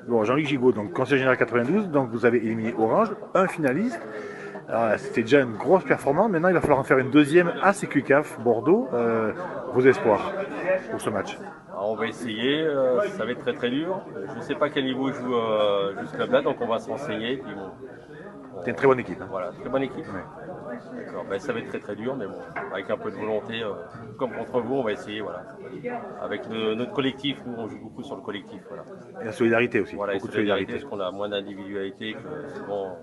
Bon, Jean-Luc Gigaud, donc conseiller général 92, donc vous avez éliminé Orange, un finaliste. C'était déjà une grosse performance. Maintenant, il va falloir en faire une deuxième à CQCAF Bordeaux. Vos espoirs pour ce match? Alors, on va essayer, ça va être très très dur. Je ne sais pas quel niveau joue ce club-là, donc on va se renseigner. Puis bon, C'est une très bonne équipe. Hein. voilà, très bonne équipe. Ouais. D'accord, ben, ça va être très très dur, mais bon, avec un peu de volonté, comme contre vous, on va essayer. Voilà. Avec notre collectif, nous on joue beaucoup sur le collectif. Voilà, Et la solidarité aussi, voilà, et beaucoup de solidarité, solidarité. parce qu'on a moins d'individualité que souvent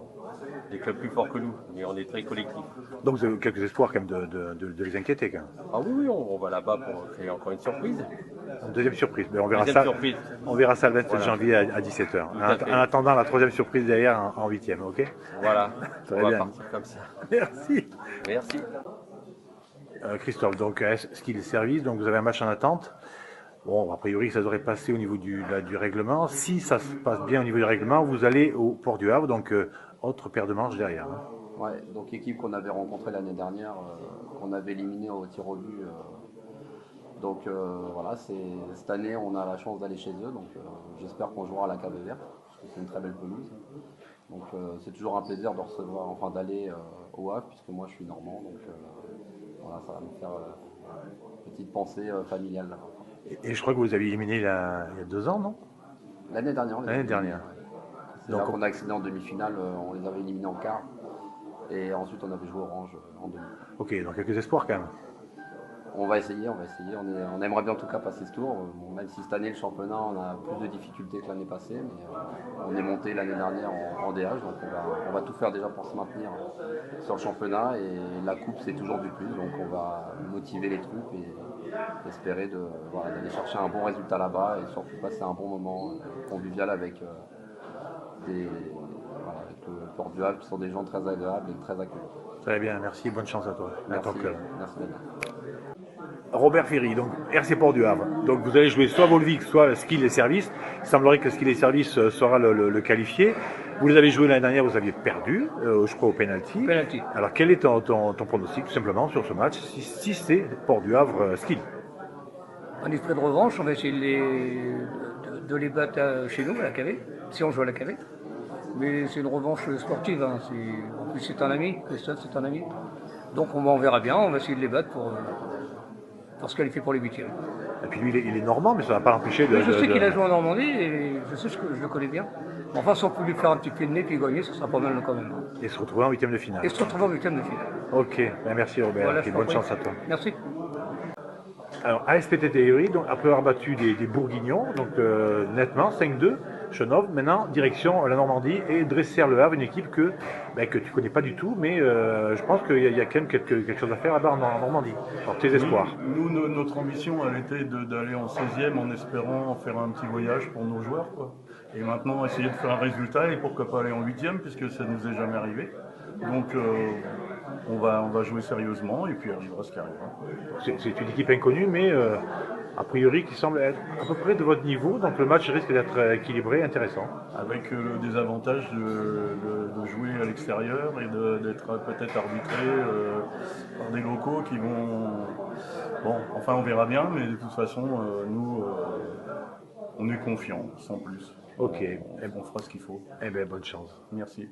des clubs plus forts que nous, mais on est très collectif. Donc vous avez quelques espoirs quand même de les inquiéter quand même. Ah oui, oui, on va là-bas pour créer encore une surprise. Une deuxième surprise. Mais Deuxième surprise. On verra ça le 27 Voilà. janvier à 17h. Tout à fait. En attendant la troisième surprise derrière en huitième, ok? Voilà, Très on va bien. partir comme ça. Merci. Merci. Christophe, donc skill service, donc vous avez un match en attente. Bon, a priori, ça devrait passer au niveau du règlement. Si ça se passe bien au niveau du règlement, vous allez au Port du Havre, donc autre paire de manches derrière. Hein. Ouais, donc équipe qu'on avait rencontrée l'année dernière, qu'on avait éliminée au tir au but. Donc voilà, cette année on a la chance d'aller chez eux, donc j'espère qu'on jouera à la Cave Verte, parce que c'est une très belle pelouse. Donc c'est toujours un plaisir de recevoir, enfin d'aller au Havre, puisque moi je suis normand, donc voilà, ça va me faire une petite pensée familiale là-bas. Et je crois que vous avez éliminé il y a 2 ans, non? L'année dernière, on les a L'année éliminés, dernière. ouais. C'est là Donc, qu'on a accédé en demi-finale, on les avait éliminés en quart, et ensuite on avait joué Orange en demi. ok, donc quelques espoirs quand même. On va essayer, on va essayer. On aimerait bien en tout cas passer ce tour. Bon, même si cette année, le championnat, on a plus de difficultés que l'année passée, mais on est monté l'année dernière en DH, donc on va tout faire déjà pour se maintenir sur le championnat. Et la coupe, c'est toujours du plus, donc on va motiver les troupes et espérer d'aller chercher un bon résultat là-bas et surtout passer un bon moment convivial avec, avec le Port du Havre, qui sont des gens très agréables et très accueillants. Très bien, merci, bonne chance à toi. À ton Merci, club. merci Daniel. Robert Ferry, donc RC Port du Havre. Donc vous allez jouer soit Volvic, soit Skill et Service. Il semblerait que Skill et Service sera le qualifié. Vous les avez joués l'année dernière, vous aviez perdu, je crois, au penalty. Penalty. Alors quel est ton pronostic tout simplement sur ce match, si c'est Port du Havre Skill? En esprit de revanche, on va essayer de les battre chez nous, à la Cavé, si on joue à la Cavé. Mais c'est une revanche sportive. Hein. En plus, c'est un ami, Christophe, c'est un ami. Donc on verra bien, on va essayer de les battre pour se qualifier pour les huitièmes. Et puis lui, il est normand, mais ça ne va pas l'empêcher de... Je sais qu'il a joué en Normandie et je sais que je le connais bien. Enfin, si on peut lui faire un petit pied de nez puis gagner, ce sera pas mal quand même. Hein. Et se retrouver en huitième de finale. Et se retrouver en huitième de finale. Ok, ben merci Robert, Voilà, et bonne chance à toi. Merci. Alors, ASPT Théorie, donc après avoir battu des Bourguignons, donc nettement 5-2, Chenov, maintenant direction la Normandie et Dressert-le Havre, une équipe que tu connais pas du tout, mais je pense qu'il y a quand même quelque chose à faire là-bas en Normandie. Alors, tes espoirs? Nous, notre ambition, elle était d'aller en 16e en espérant faire un petit voyage pour nos joueurs, quoi. Et maintenant, essayer de faire un résultat et pourquoi pas aller en 8e, puisque ça nous est jamais arrivé. Donc, on va jouer sérieusement et puis arrivera ce qui arrivera. C'est une équipe inconnue, mais a priori qui semble être à peu près de votre niveau, donc le match risque d'être équilibré, intéressant. Avec des avantages de jouer à l'extérieur et d'être peut-être arbitré par des locaux qui vont... Bon, enfin on verra bien, mais de toute façon, nous, on est confiants, sans plus. Ok, On fera ce qu'il faut. eh bien bonne chance. Merci.